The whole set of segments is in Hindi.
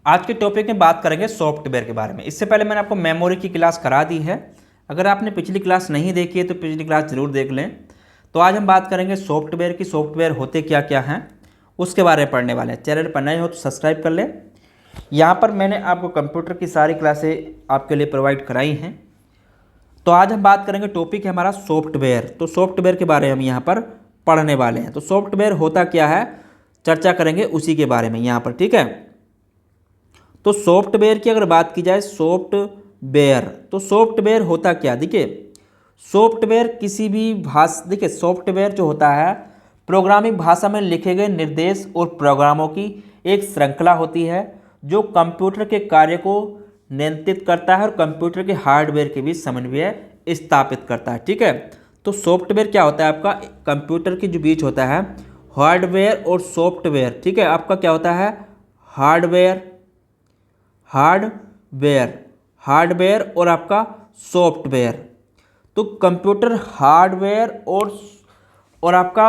आज के टॉपिक में बात करेंगे सॉफ्टवेयर के बारे में। इससे पहले मैंने आपको मेमोरी की क्लास करा दी है। अगर आपने पिछली क्लास नहीं देखी है तो पिछली क्लास ज़रूर देख लें। तो आज हम बात करेंगे सॉफ्टवेयर की, सॉफ्टवेयर होते क्या क्या हैं उसके बारे में पढ़ने वाले हैं। चैनल पर नए हो तो सब्सक्राइब कर लें। यहाँ पर मैंने आपको कंप्यूटर की सारी क्लासें आपके लिए प्रोवाइड कराई हैं। तो आज हम बात करेंगे, टॉपिक है हमारा सॉफ्टवेयर। तो सॉफ्टवेयर के बारे में हम यहाँ पर पढ़ने वाले हैं। तो सॉफ्टवेयर होता क्या है चर्चा करेंगे उसी के बारे में यहाँ पर, ठीक है। तो सॉफ्टवेयर की अगर बात की जाए, सॉफ्टवेयर, तो सॉफ्टवेयर होता क्या, देखिए सॉफ्टवेयर किसी भी भाषा, देखिए सॉफ्टवेयर जो होता है प्रोग्रामिंग भाषा में लिखे गए निर्देश और प्रोग्रामों की एक श्रृंखला होती है जो कंप्यूटर के कार्य को नियंत्रित करता है और कंप्यूटर के हार्डवेयर के बीच समन्वय स्थापित करता है, ठीक है। तो सॉफ्टवेयर क्या होता है आपका, कंप्यूटर के जो बीच होता है हार्डवेयर और सॉफ्टवेयर, ठीक है। आपका क्या होता है हार्डवेयर, हार्डवेयर और आपका सॉफ्टवेयर। तो कंप्यूटर हार्डवेयर और आपका,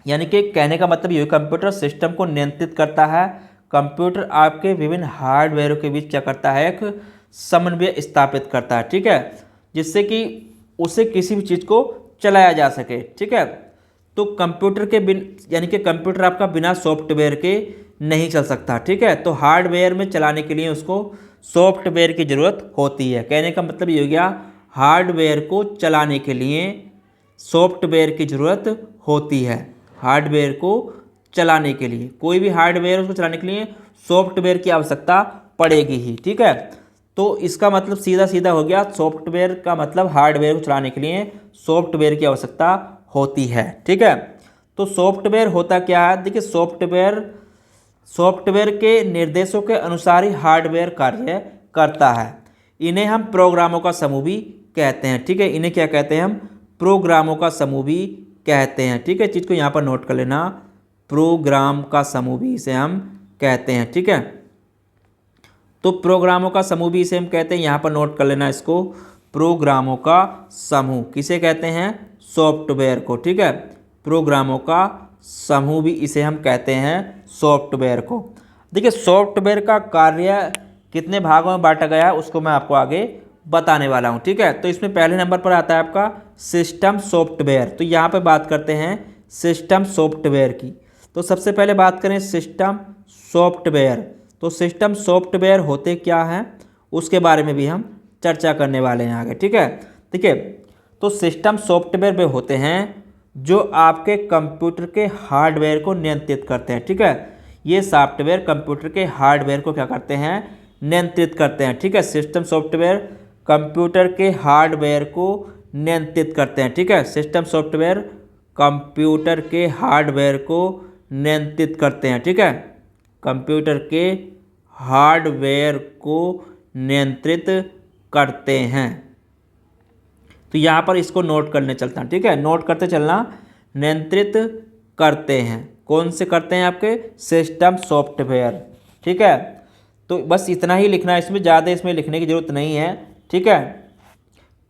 यानी कि कहने का मतलब ये कंप्यूटर सिस्टम को नियंत्रित करता है। कंप्यूटर आपके विभिन्न हार्डवेयरों के बीच क्या करता है, एक समन्वय स्थापित करता है, ठीक है, जिससे कि उसे किसी भी चीज़ को चलाया जा सके, ठीक है। तो कंप्यूटर के यानी कि कंप्यूटर आपका बिना सॉफ्टवेयर के नहीं चल सकता, ठीक है। तो हार्डवेयर में चलाने के लिए उसको सॉफ्टवेयर की ज़रूरत होती है। कहने का मतलब ये हो गया हार्डवेयर को चलाने के लिए सॉफ्टवेयर की ज़रूरत होती है। हार्डवेयर को चलाने के लिए, कोई भी हार्डवेयर उसको चलाने के लिए सॉफ्टवेयर की आवश्यकता पड़ेगी ही, ठीक है। तो इसका मतलब सीधा सीधा हो गया, सॉफ्टवेयर का मतलब हार्डवेयर को चलाने के लिए सॉफ्टवेयर की आवश्यकता होती है, ठीक है। तो सॉफ्टवेयर होता क्या है, देखिए सॉफ्टवेयर के निर्देशों के अनुसार ही हार्डवेयर कार्य करता है। इन्हें हम प्रोग्रामों का समूह भी कहते हैं, ठीक है। इन्हें क्या कहते हैं हम, प्रोग्रामों का समूह भी कहते हैं, ठीक है। चीज़ को यहाँ पर नोट कर लेना, प्रोग्राम का समूह भी इसे हम कहते हैं, ठीक है। तो प्रोग्रामों का समूह भी इसे हम कहते हैं, यहाँ पर नोट कर लेना इसको, प्रोग्रामों का समूह किसे कहते हैं, सॉफ्टवेयर को, ठीक है। प्रोग्रामों का समूह भी इसे हम कहते हैं सॉफ्टवेयर को। देखिए सॉफ्टवेयर का कार्य कितने भागों में बांटा गया है उसको मैं आपको आगे बताने वाला हूं, ठीक है। तो इसमें पहले नंबर पर आता है आपका सिस्टम सॉफ्टवेयर। तो यहाँ पे बात करते हैं सिस्टम सॉफ्टवेयर की। तो सबसे पहले बात करें सिस्टम सॉफ्टवेयर। तो सिस्टम सॉफ्टवेयर होते क्या हैं उसके बारे में भी हम चर्चा करने वाले हैं आगे, ठीक है। देखिए तो सिस्टम सॉफ्टवेयर वे होते हैं जो आपके कंप्यूटर के हार्डवेयर को नियंत्रित करते हैं, ठीक है। ये सॉफ्टवेयर कंप्यूटर के हार्डवेयर को क्या करते हैं, नियंत्रित करते हैं, ठीक है। सिस्टम सॉफ्टवेयर कंप्यूटर के हार्डवेयर को नियंत्रित करते हैं, ठीक है। सिस्टम सॉफ्टवेयर कंप्यूटर के हार्डवेयर को नियंत्रित करते हैं, ठीक है। कंप्यूटर के हार्डवेयर को नियंत्रित करते हैं। तो यहाँ पर इसको नोट करने चलता है, ठीक है। नोट करते चलना, नियंत्रित करते हैं, कौन से करते हैं आपके, सिस्टम सॉफ्टवेयर, ठीक है। तो बस इतना ही लिखना है, इसमें ज़्यादा इसमें लिखने की ज़रूरत नहीं है, ठीक है।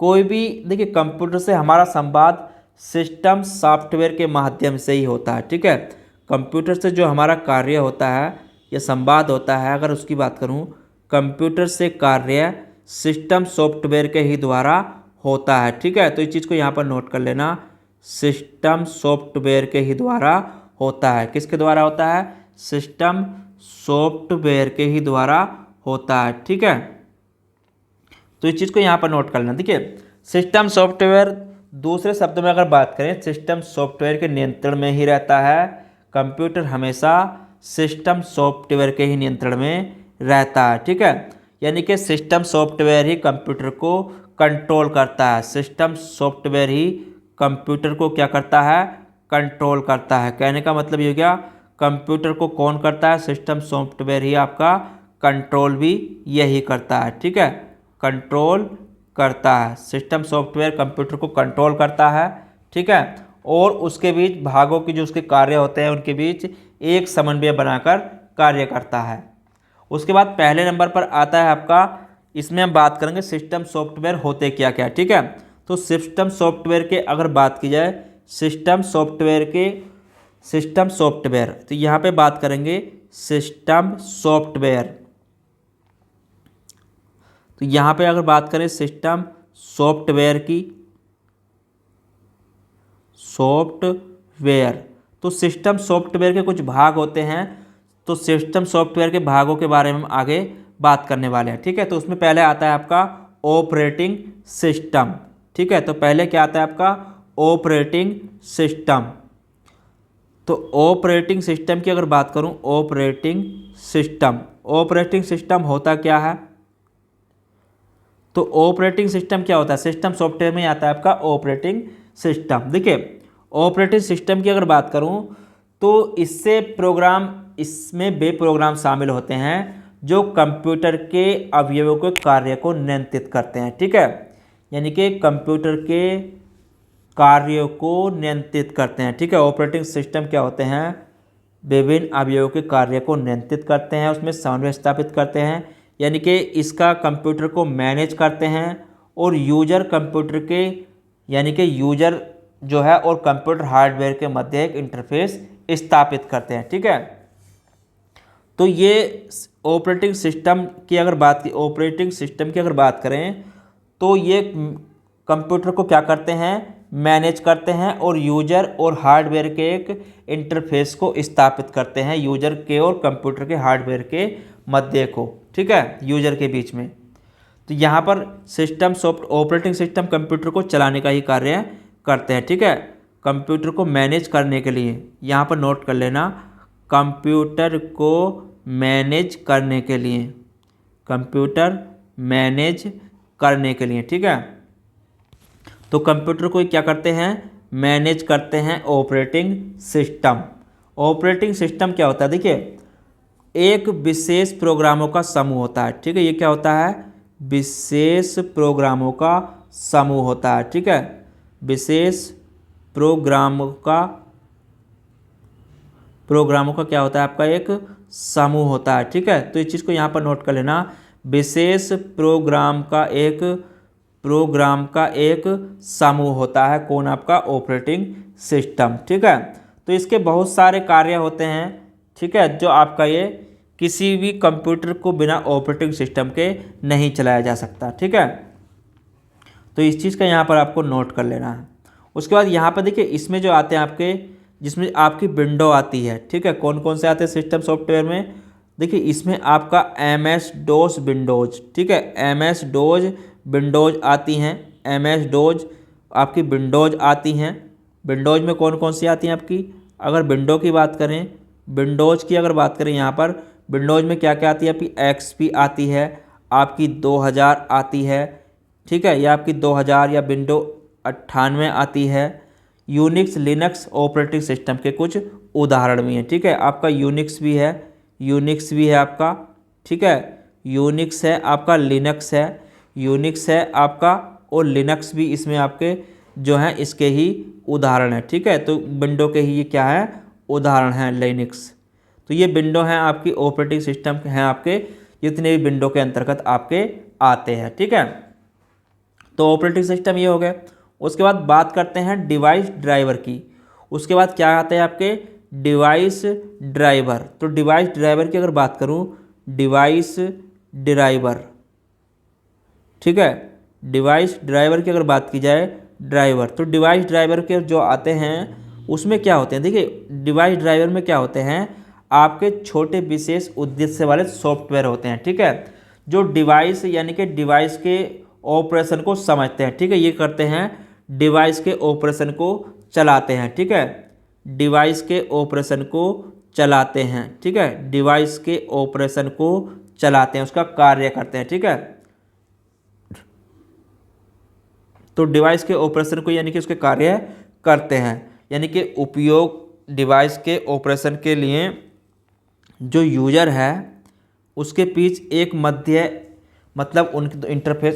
कोई भी देखिए कंप्यूटर से हमारा संवाद सिस्टम सॉफ्टवेयर के माध्यम से ही होता है, ठीक है। कंप्यूटर से जो हमारा कार्य होता है या संवाद होता है, अगर उसकी बात करूँ, कंप्यूटर से कार्य सिस्टम सॉफ्टवेयर के ही द्वारा होता है, ठीक है। तो इस चीज़ को यहाँ पर नोट कर लेना, सिस्टम सॉफ्टवेयर के ही द्वारा होता है। किसके द्वारा होता है, सिस्टम सॉफ्टवेयर के ही द्वारा होता है, ठीक है। तो इस चीज़ को यहाँ पर नोट कर लेना। देखिए सिस्टम सॉफ्टवेयर, दूसरे शब्दों में अगर बात करें, सिस्टम सॉफ्टवेयर के नियंत्रण में ही रहता है। कंप्यूटर हमेशा सिस्टम सॉफ्टवेयर के ही नियंत्रण में रहता है, ठीक है। यानी कि सिस्टम सॉफ्टवेयर ही कंप्यूटर को कंट्रोल करता है। सिस्टम सॉफ्टवेयर ही कंप्यूटर को क्या करता है, कंट्रोल करता है। कहने का मतलब ये हो गया कंप्यूटर को कौन करता है, सिस्टम सॉफ्टवेयर ही आपका कंट्रोल भी यही करता है, ठीक है। कंट्रोल करता है, सिस्टम सॉफ्टवेयर कंप्यूटर को कंट्रोल करता है, ठीक है। और उसके बीच भागों की जो उसके कार्य होते हैं उनके बीच एक समन्वय बनाकर कार्य करता है। उसके बाद पहले नंबर पर आता है आपका, इसमें हम बात करेंगे सिस्टम सॉफ्टवेयर होते क्या क्या, ठीक है। तो सिस्टम सॉफ्टवेयर के अगर बात की जाए, सिस्टम सॉफ्टवेयर, तो यहाँ पे बात करेंगे सिस्टम सॉफ्टवेयर। तो यहाँ पे अगर बात करें सिस्टम सॉफ्टवेयर की, सॉफ्टवेयर, तो सिस्टम सॉफ्टवेयर के कुछ भाग होते हैं। तो सिस्टम सॉफ्टवेयर के भागों के बारे में हम आगे बात करने वाले हैं, ठीक है। तो उसमें पहले आता है आपका ऑपरेटिंग सिस्टम, ठीक है। तो पहले क्या आता है आपका ऑपरेटिंग सिस्टम। तो ऑपरेटिंग सिस्टम की अगर बात करूं, ऑपरेटिंग सिस्टम होता क्या है? तो ऑपरेटिंग सिस्टम क्या होता है? सिस्टम सॉफ्टवेयर में आता है आपका ऑपरेटिंग सिस्टम। देखिए ऑपरेटिंग सिस्टम की अगर बात करूं तो इसमें वे प्रोग्राम शामिल होते हैं जो कंप्यूटर के अवयवों के कार्य को नियंत्रित करते हैं, ठीक है। यानी कि कंप्यूटर के कार्यों को नियंत्रित करते हैं, ठीक है। ऑपरेटिंग सिस्टम क्या होते हैं? विभिन्न अवयवों के कार्य को नियंत्रित करते हैं, उसमें समन्वय स्थापित करते हैं, यानी कि इसका कंप्यूटर को मैनेज करते हैं, और यूजर कंप्यूटर के यानी कि यूजर जो है और कंप्यूटर हार्डवेयर के मध्य एक इंटरफेस स्थापित करते हैं, ठीक है। तो ये ऑपरेटिंग सिस्टम की अगर बात करें तो ये कंप्यूटर को क्या करते हैं? मैनेज करते हैं, और यूजर और हार्डवेयर के एक इंटरफेस को स्थापित करते हैं, यूजर के और कंप्यूटर के हार्डवेयर के मध्य को, ठीक है, यूजर के बीच में। तो यहाँ पर ऑपरेटिंग सिस्टम कंप्यूटर को चलाने का ही कार्य करते हैं, ठीक है। कंप्यूटर को मैनेज करने के लिए, यहाँ पर नोट कर लेना, कंप्यूटर को मैनेज करने के लिए, ठीक है। तो कंप्यूटर को क्या करते हैं? मैनेज करते हैं ऑपरेटिंग सिस्टम। ऑपरेटिंग सिस्टम क्या होता है? देखिए एक विशेष प्रोग्रामों का समूह होता है, ठीक है। ये क्या होता है? विशेष प्रोग्रामों का समूह होता है, ठीक है। विशेष प्रोग्रामों का क्या होता है? आपका एक समूह होता है, ठीक है। तो इस चीज़ को यहाँ पर नोट कर लेना, विशेष प्रोग्राम का एक समूह होता है, कौन? आपका ऑपरेटिंग सिस्टम, ठीक है। तो इसके बहुत सारे कार्य होते हैं, ठीक है, जो आपका ये किसी भी कंप्यूटर को बिना ऑपरेटिंग सिस्टम के नहीं चलाया जा सकता, ठीक है। तो इस चीज़ का यहाँ पर आपको नोट कर लेना है। उसके बाद यहाँ पर देखिए इसमें जो आते हैं आपके, जिसमें आपकी विंडो आती है, ठीक है। कौन कौन से आते हैं सिस्टम सॉफ्टवेयर में? देखिए इसमें आपका MS-DOS विंडोज़, ठीक है, MS-DOS विंडोज़ आती हैं, MS-DOS आपकी विंडोज़ आती हैं। विंडोज़ में कौन कौन सी आती हैं आपकी? अगर विंडो की बात करें, विंडोज़ की अगर बात करें, यहाँ पर विंडोज़ में क्या क्या आती है? आपकी XP आती है, आपकी 2000 आती है, ठीक है, या आपकी 2000 या विंडो 98 आती है। यूनिक्स लिनक्स ऑपरेटिंग सिस्टम के कुछ उदाहरण भी हैं, ठीक है। आपका यूनिक्स भी है आपका, ठीक है, यूनिक्स है आपका, लिनक्स है, यूनिक्स है आपका, और लिनक्स भी इसमें आपके जो हैं इसके ही उदाहरण हैं, ठीक है। तो विंडो के ही ये क्या है? उदाहरण हैं लिनक्स। तो ये विंडो हैं आपकी, ऑपरेटिंग सिस्टम हैं आपके, जितने भी विंडो के अंतर्गत आपके आते हैं, ठीक है। तो ऑपरेटिंग सिस्टम ये हो गए। उसके बाद बात करते हैं डिवाइस ड्राइवर की। उसके बाद क्या आते हैं आपके? Device driver. तो डिवाइस ड्राइवर की अगर बात करूं, डिवाइस ड्राइवर, ठीक है, डिवाइस ड्राइवर की अगर बात की जाए, ड्राइवर, तो डिवाइस ड्राइवर के जो आते हैं उसमें क्या होते हैं? देखिए डिवाइस ड्राइवर में क्या होते हैं? आपके छोटे विशेष उद्देश्य वाले सॉफ्टवेयर होते हैं, ठीक है, जो डिवाइस यानी कि डिवाइस के ऑपरेशन को समझते हैं, ठीक है। ये करते हैं डिवाइस के ऑपरेशन को चलाते हैं, ठीक है, डिवाइस के ऑपरेशन को चलाते हैं, ठीक है, डिवाइस के ऑपरेशन को चलाते हैं, उसका कार्य करते हैं, ठीक है। तो डिवाइस के ऑपरेशन को यानी कि उसके कार्य करते हैं, यानी कि उपयोग डिवाइस के ऑपरेशन के लिए जो यूजर है उसके बीच एक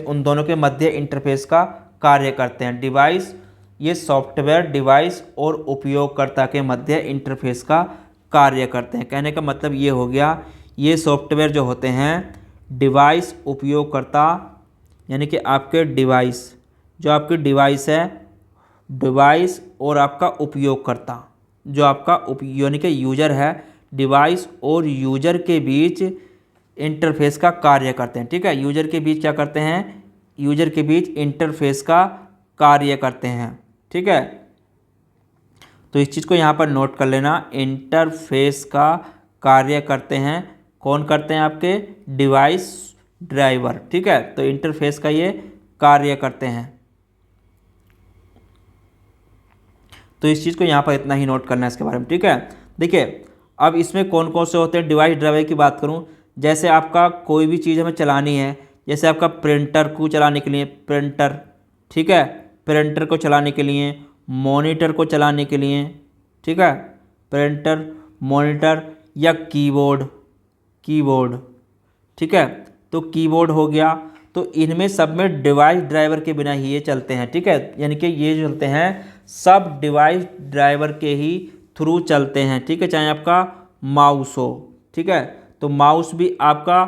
उन दोनों के मध्य इंटरफेस का कार्य करते हैं। डिवाइस, ये सॉफ्टवेयर डिवाइस और उपयोगकर्ता के मध्य इंटरफेस का कार्य करते हैं। कहने का मतलब ये हो गया, ये सॉफ्टवेयर जो होते हैं डिवाइस उपयोगकर्ता यानी कि आपके डिवाइस, जो आपकी डिवाइस है, डिवाइस और आपका उपयोगकर्ता जो आपका यानी कि यूजर है, डिवाइस और यूजर के बीच इंटरफेस का कार्य करते हैं। ठीक है, यूजर के बीच क्या करते हैं, यूजर के बीच इंटरफेस का कार्य करते हैं। ठीक है, तो इस चीज़ को यहाँ पर नोट कर लेना, इंटरफेस का कार्य करते हैं। कौन करते हैं, आपके डिवाइस ड्राइवर। ठीक है, तो इंटरफेस का ये कार्य करते हैं। तो इस चीज़ को यहाँ पर इतना ही नोट करना है इसके बारे में। ठीक है, देखिए अब इसमें कौन कौन से होते हैं। डिवाइस ड्राइवर की बात करूँ, जैसे आपका कोई भी चीज़ हमें चलानी है, जैसे आपका प्रिंटर को चलाने के लिए प्रिंटर, ठीक है, प्रिंटर को चलाने के लिए, मॉनिटर को चलाने के लिए, ठीक है, प्रिंटर, मॉनिटर या कीबोर्ड, कीबोर्ड, ठीक है, तो कीबोर्ड हो गया। तो इनमें सब में डिवाइस ड्राइवर के बिना ही ये चलते हैं। ठीक है, यानी कि ये जो चलते हैं सब डिवाइस ड्राइवर के ही थ्रू चलते हैं। ठीक है, चाहे आपका माउस हो, ठीक है, तो माउस भी आपका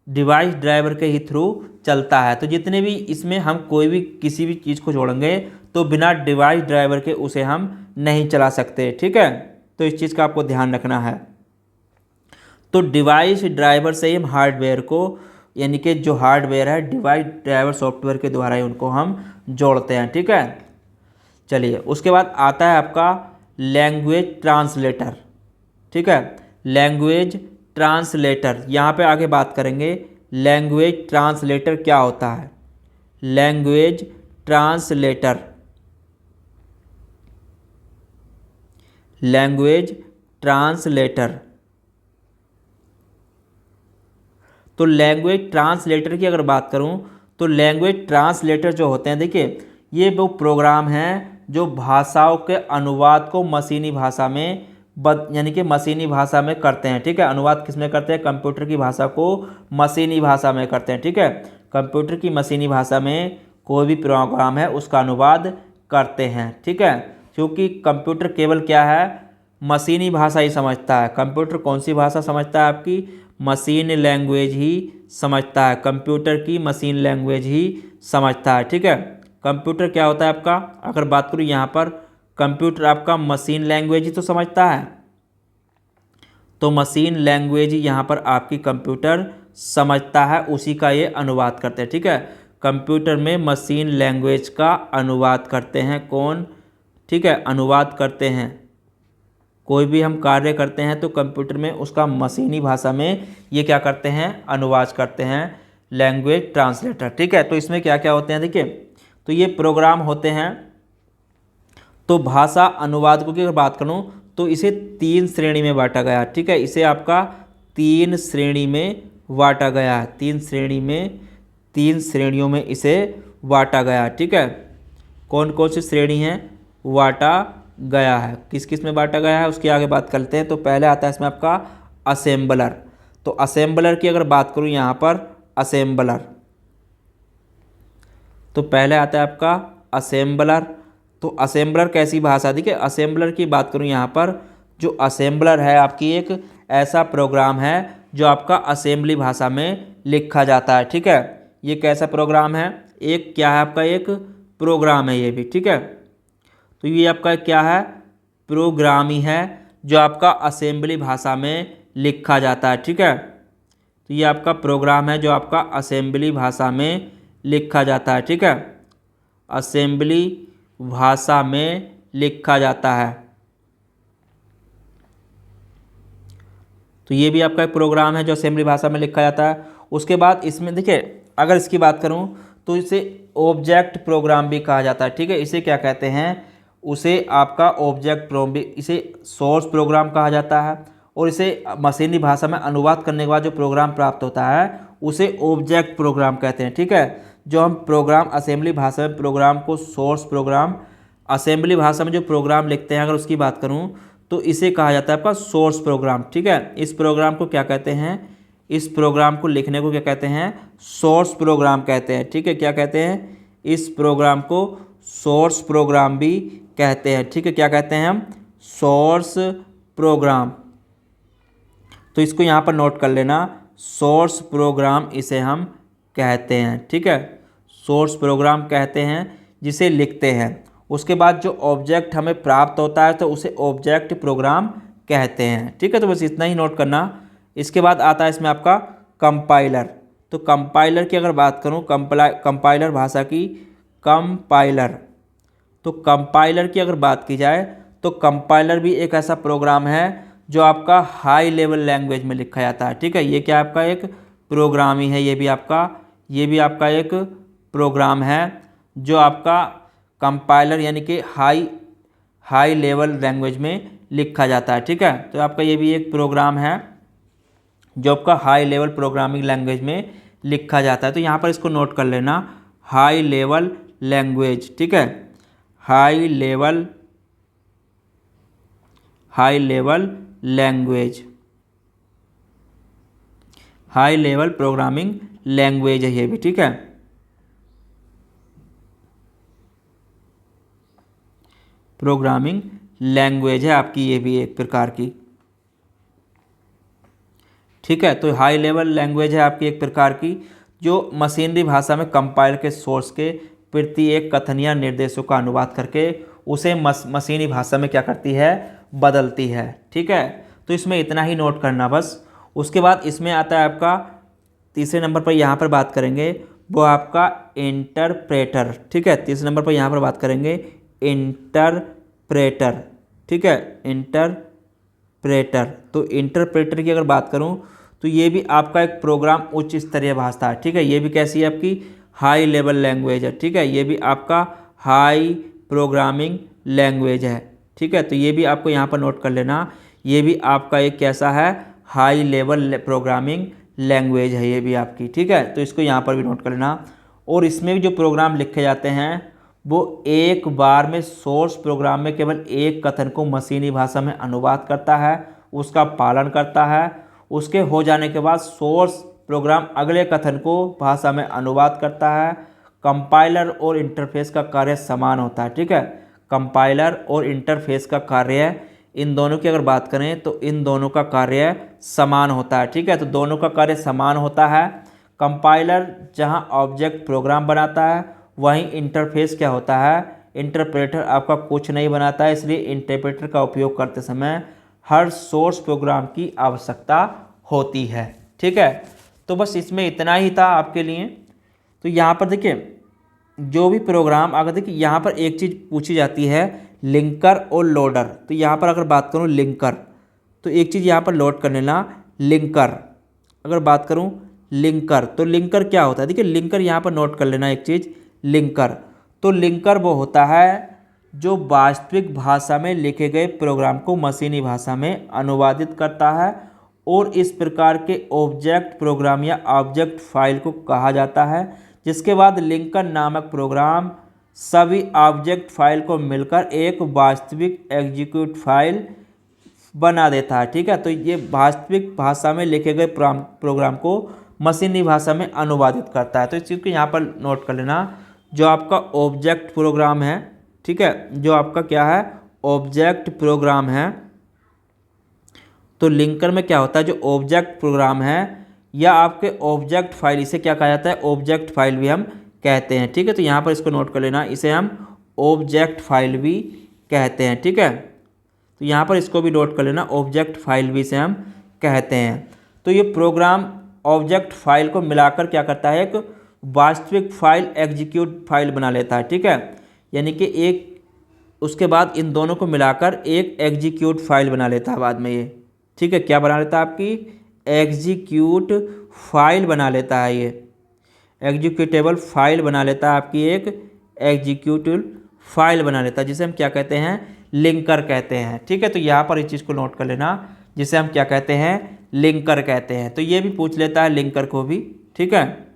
डिवाइस ड्राइवर के ही थ्रू चलता है। तो जितने भी इसमें हम कोई भी किसी भी चीज़ को जोड़ेंगे तो बिना डिवाइस ड्राइवर के उसे हम नहीं चला सकते। ठीक है, तो इस चीज़ का आपको ध्यान रखना है। तो डिवाइस ड्राइवर से ही हम हार्डवेयर को, यानी कि जो हार्डवेयर है डिवाइस ड्राइवर सॉफ्टवेयर के द्वारा ही उनको हम जोड़ते हैं। ठीक है, चलिए उसके बाद आता है आपका लैंग्वेज ट्रांसलेटर। ठीक है, लैंग्वेज ट्रांसलेटर, यहाँ पे आगे बात करेंगे लैंग्वेज ट्रांसलेटर क्या होता है। Language translator, language translator. तो लैंग्वेज ट्रांसलेटर की अगर बात करूं तो लैंग्वेज ट्रांसलेटर जो होते हैं, देखिए ये वो प्रोग्राम हैं जो भाषाओं के अनुवाद को मशीनी भाषा में यानी कि मशीनी भाषा में करते हैं। ठीक है, अनुवाद किस में करते हैं, कंप्यूटर की भाषा को मशीनी भाषा में करते हैं। ठीक है, कंप्यूटर की मशीनी भाषा में कोई भी प्रोग्राम है उसका अनुवाद करते हैं। ठीक है, क्योंकि कंप्यूटर केवल क्या है, मशीनी भाषा ही समझता है। कंप्यूटर कौन सी भाषा समझता है, आपकी मशीन लैंग्वेज ही समझता है। कंप्यूटर की मशीन लैंग्वेज ही समझता है। ठीक है, कंप्यूटर क्या होता है आपका, अगर बात करूँ यहाँ पर कंप्यूटर आपका मशीन लैंग्वेज ही तो समझता है। तो मशीन लैंग्वेज ही यहाँ पर आपकी कंप्यूटर समझता है, उसी का ये अनुवाद करते हैं। ठीक है, कंप्यूटर में मशीन लैंग्वेज का अनुवाद करते हैं कौन, ठीक है, अनुवाद करते हैं। कोई भी हम कार्य करते हैं तो कंप्यूटर में उसका मशीनी भाषा में ये क्या करते हैं, अनुवाद करते हैं, लैंग्वेज ट्रांसलेटर। ठीक है, तो इसमें क्या क्या होते हैं, देखिए तो ये प्रोग्राम होते हैं। तो भाषा अनुवाद की अगर बात करूँ तो इसे 3 श्रेणी में बांटा गया। ठीक है, इसे आपका 3 श्रेणी में बांटा गया है, 3 श्रेणी में, 3 श्रेणियों में इसे बांटा गया। ठीक है, कौन कौन सी श्रेणी है बांटा गया है, किस किस में बांटा गया है उसकी आगे बात करते हैं। तो पहले आता है इसमें आपका असेंबलर। तो असेंबलर की अगर बात करूँ यहाँ पर असेंबलर, तो पहले आता है आपका असेंबलर। तो असेंबलर कैसी भाषा, देखिए असेंबलर की बात करूँ यहाँ पर, जो असेंबलर है आपकी एक ऐसा प्रोग्राम है जो आपका असेंबली भाषा में लिखा जाता है। ठीक है, ये कैसा प्रोग्राम है, एक क्या है आपका, एक प्रोग्राम है ये भी। ठीक है, तो ये आपका क्या है, प्रोग्राम ही है जो आपका असेंबली भाषा में लिखा जाता है। ठीक है, तो ये आपका प्रोग्राम है जो आपका असेंबली भाषा में लिखा जाता है। ठीक है, असेंबली भाषा में लिखा जाता है। तो ये भी आपका एक प्रोग्राम है जो असेंबली भाषा में लिखा जाता है। उसके बाद इसमें देखिए अगर इसकी बात करूं तो इसे ऑब्जेक्ट प्रोग्राम भी कहा जाता है। ठीक है, इसे क्या कहते हैं, उसे आपका ऑब्जेक्ट प्रोग्राम भी, इसे सोर्स प्रोग्राम कहा जाता है। और इसे मशीनी भाषा में अनुवाद करने के बाद जो प्रोग्राम प्राप्त होता है उसे ऑब्जेक्ट प्रोग्राम कहते हैं। ठीक है, जो हम प्रोग्राम असेंबली भाषा में प्रोग्राम को सोर्स प्रोग्राम, असेंबली भाषा में जो प्रोग्राम लिखते हैं अगर उसकी बात करूं तो इसे कहा जाता है आपका सोर्स प्रोग्राम। ठीक है, इस प्रोग्राम को क्या कहते हैं, इस प्रोग्राम को लिखने को क्या कहते हैं, सोर्स प्रोग्राम कहते हैं। ठीक है, क्या कहते हैं, इस प्रोग्राम को सोर्स प्रोग्राम भी कहते हैं। ठीक है, क्या कहते हैं हम, सोर्स प्रोग्राम। तो इसको यहाँ पर नोट कर लेना, सोर्स प्रोग्राम इसे हम कहते हैं। ठीक है, सोर्स प्रोग्राम कहते हैं जिसे लिखते हैं। उसके बाद जो ऑब्जेक्ट हमें प्राप्त होता है तो उसे ऑब्जेक्ट प्रोग्राम कहते हैं। ठीक है, तो बस इतना ही नोट करना। इसके बाद आता है इसमें आपका कंपाइलर। तो कंपाइलर की अगर बात करूँ, कंपाइलर भाषा की कंपाइलर, तो कंपाइलर की अगर बात की जाए तो कंपाइलर भी एक ऐसा प्रोग्राम है जो आपका हाई लेवल लैंग्वेज में लिखा जाता है। ठीक है, ये क्या आपका एक प्रोग्राम ही है, ये भी आपका एक प्रोग्राम है जो आपका कंपाइलर यानी कि हाई लेवल लैंग्वेज में लिखा जाता है। ठीक है, तो आपका ये भी एक प्रोग्राम है जो आपका हाई लेवल प्रोग्रामिंग लैंग्वेज में लिखा जाता है। तो यहाँ पर इसको नोट कर लेना, हाई लेवल लैंग्वेज। ठीक है, high level language, high level programming language है ये भी। ठीक है, प्रोग्रामिंग लैंग्वेज है आपकी ये भी एक प्रकार की। ठीक है, तो हाई लेवल लैंग्वेज है आपकी एक प्रकार की जो मशीनरी भाषा में कंपाइलर के सोर्स के प्रति एक कथन या निर्देशों का अनुवाद करके उसे मशीनी भाषा में क्या करती है, बदलती है। ठीक है, तो इसमें इतना ही नोट करना बस। उसके बाद इसमें आता है आपका तीसरे नंबर पर, यहाँ पर बात करेंगे वो आपका इंटरप्रेटर। ठीक है, तीसरे नंबर पर यहाँ पर बात करेंगे इंटरप्रेटर। ठीक है, इंटरप्रेटर। तो इंटरप्रेटर की अगर बात करूँ तो ये भी आपका एक प्रोग्राम उच्च स्तरीय भाषा है। ठीक है, ये भी कैसी है आपकी, हाई लेवल लैंग्वेज है। ठीक है, ये भी आपका हाई प्रोग्रामिंग लैंग्वेज है। ठीक है, तो ये भी आपको यहाँ पर नोट कर लेना, ये भी आपका एक कैसा है, हाई लेवल प्रोग्रामिंग लैंग्वेज है ये भी आपकी। ठीक है, तो इसको यहाँ पर भी नोट कर लेना। और इसमें भी जो प्रोग्राम लिखे जाते हैं वो एक बार में सोर्स प्रोग्राम में केवल एक कथन को मशीनी भाषा में अनुवाद करता है, उसका पालन करता है। उसके हो जाने के बाद सोर्स प्रोग्राम अगले कथन को भाषा में अनुवाद करता है। कंपाइलर और इंटरफेस का कार्य समान होता है। ठीक है, कंपाइलर और इंटरफेस का कार्य, इन दोनों की अगर बात करें तो इन दोनों का कार्य समान होता है। ठीक है, तो दोनों का कार्य समान होता है। कंपाइलर जहां ऑब्जेक्ट प्रोग्राम बनाता है, वहीं इंटरफेस क्या होता है, इंटरप्रेटर आपका कुछ नहीं बनाता है। इसलिए इंटरप्रेटर का उपयोग करते समय हर सोर्स प्रोग्राम की आवश्यकता होती है। ठीक है, तो बस इसमें इतना ही था आपके लिए। तो यहाँ पर देखिए जो भी प्रोग्राम, अगर देखिए यहाँ पर एक चीज़ पूछी जाती है, लिंकर और लोडर। तो यहाँ पर अगर बात करूँ लिंकर, तो एक चीज़ यहाँ पर नोट कर लेना, लिंकर। अगर बात करूँ लिंकर, तो लिंकर क्या होता है, देखिए लिंकर यहाँ पर नोट कर लेना एक चीज़, लिंकर। तो लिंकर वो होता है जो वास्तविक भाषा में लिखे गए प्रोग्राम को मशीनी भाषा में अनुवादित करता है, और इस प्रकार के ऑब्जेक्ट प्रोग्राम या ऑब्जेक्ट फाइल को कहा जाता है। जिसके बाद लिंकर नामक प्रोग्राम सभी ऑब्जेक्ट फाइल को मिलकर एक वास्तविक एग्जीक्यूट फाइल बना देता है। ठीक है, तो ये वास्तविक भाषा में लिखे गए प्रोग्राम को मशीनी भाषा में अनुवादित करता है। तो इस चीज़ को यहाँ पर नोट कर लेना, जो आपका ऑब्जेक्ट प्रोग्राम है। ठीक है, जो आपका क्या है, ऑब्जेक्ट प्रोग्राम है। तो लिंकर में क्या होता है, जो ऑब्जेक्ट प्रोग्राम है या आपके ऑब्जेक्ट फाइल, इसे क्या कहा जाता है, ऑब्जेक्ट फाइल भी हम कहते हैं। ठीक है, तो यहाँ पर इसको नोट कर लेना, इसे हम ऑब्जेक्ट फाइल भी कहते हैं। ठीक है, तो यहाँ पर इसको भी नोट कर लेना, ऑब्जेक्ट फाइल भी इसे हम कहते हैं। तो ये प्रोग्राम ऑब्जेक्ट फाइल को मिलाकर क्या करता है, एक वास्तविक फाइल एग्जीक्यूट फाइल बना लेता है। ठीक है, यानी कि एक, उसके बाद इन दोनों को मिलाकर एक एग्जीक्यूट फाइल बना लेता है बाद में ये। ठीक है, क्या बना लेता है, आपकी एग्जीक्यूट फाइल बना लेता है, ये एग्जीक्यूटेबल फाइल बना लेता है, आपकी एक एग्जीक्यूटिव फाइल बना लेता है, जिसे हम क्या कहते हैं, लिंकर कहते हैं। ठीक है, तो यहाँ पर इस चीज़ को नोट कर लेना, जिसे हम क्या कहते हैं, लिंकर कहते हैं। तो ये भी पूछ लेता है लिंकर को भी। ठीक है,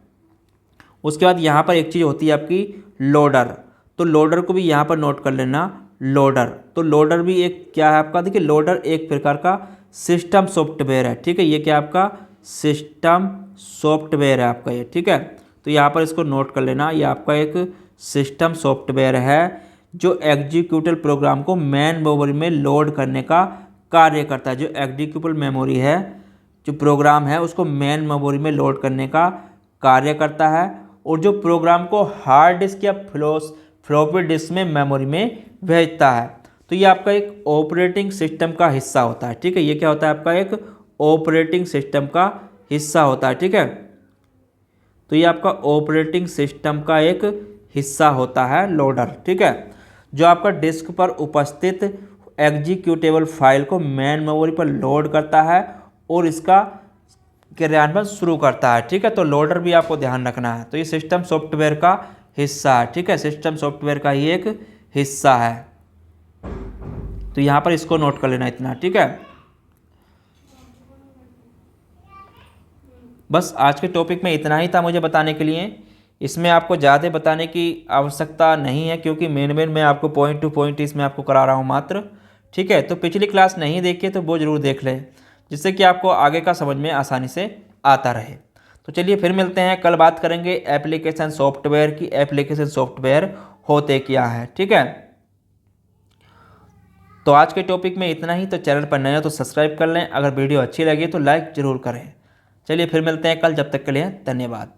उसके बाद यहाँ पर एक चीज़ होती है आपकी लोडर। तो लोडर को भी यहाँ पर नोट कर लेना, लोडर। तो लोडर भी एक क्या है आपका, देखिए लोडर एक प्रकार का सिस्टम सॉफ्टवेयर है। ठीक है, ये क्या आपका सिस्टम सॉफ्टवेयर है आपका ये। ठीक है, तो यहाँ पर इसको नोट कर लेना, ये आपका एक सिस्टम सॉफ्टवेयर है जो एग्जीक्यूटिव प्रोग्राम को मेन मेमोरी में लोड करने का कार्य करता है। जो एग्जीक्यूटिव मेमोरी है, जो प्रोग्राम है, उसको मेन मेमोरी में लोड करने का कार्य करता है, और जो प्रोग्राम को हार्ड डिस्क या फ्लॉपी डिस्क में मेमोरी में भेजता है। तो ये आपका एक ऑपरेटिंग सिस्टम का हिस्सा होता है। ठीक है, ये क्या होता है आपका एक ऑपरेटिंग सिस्टम का हिस्सा होता है। ठीक है, तो ये आपका ऑपरेटिंग सिस्टम का एक हिस्सा होता है लोडर। ठीक है, जो आपका डिस्क पर उपस्थित एग्जीक्यूटेबल फाइल को मेन मेमोरी पर लोड करता है और इसका क्रियान्वयन शुरू करता है। ठीक है, तो लोडर भी आपको ध्यान रखना है। तो ये सिस्टम सॉफ्टवेयर का हिस्सा है। ठीक है, सिस्टम सॉफ्टवेयर का ही एक हिस्सा है। तो यहाँ पर इसको नोट कर लेना इतना। ठीक है, बस आज के टॉपिक में इतना ही था मुझे बताने के लिए। इसमें आपको ज़्यादा बताने की आवश्यकता नहीं है, क्योंकि मेन मैं आपको पॉइंट टू पॉइंट इसमें आपको करा रहा हूँ मात्र। ठीक है, तो पिछली क्लास नहीं देखी तो वो ज़रूर देख लें, जिससे कि आपको आगे का समझ में आसानी से आता रहे। तो चलिए फिर मिलते हैं, कल बात करेंगे एप्लीकेशन सॉफ्टवेयर की। एप्लीकेशन सॉफ्टवेयर होते क्या है। ठीक है, तो आज के टॉपिक में इतना ही। तो चैनल पर नए हो तो सब्सक्राइब कर लें, अगर वीडियो अच्छी लगी तो लाइक ज़रूर करें। चलिए फिर मिलते हैं कल, जब तक के लिए धन्यवाद।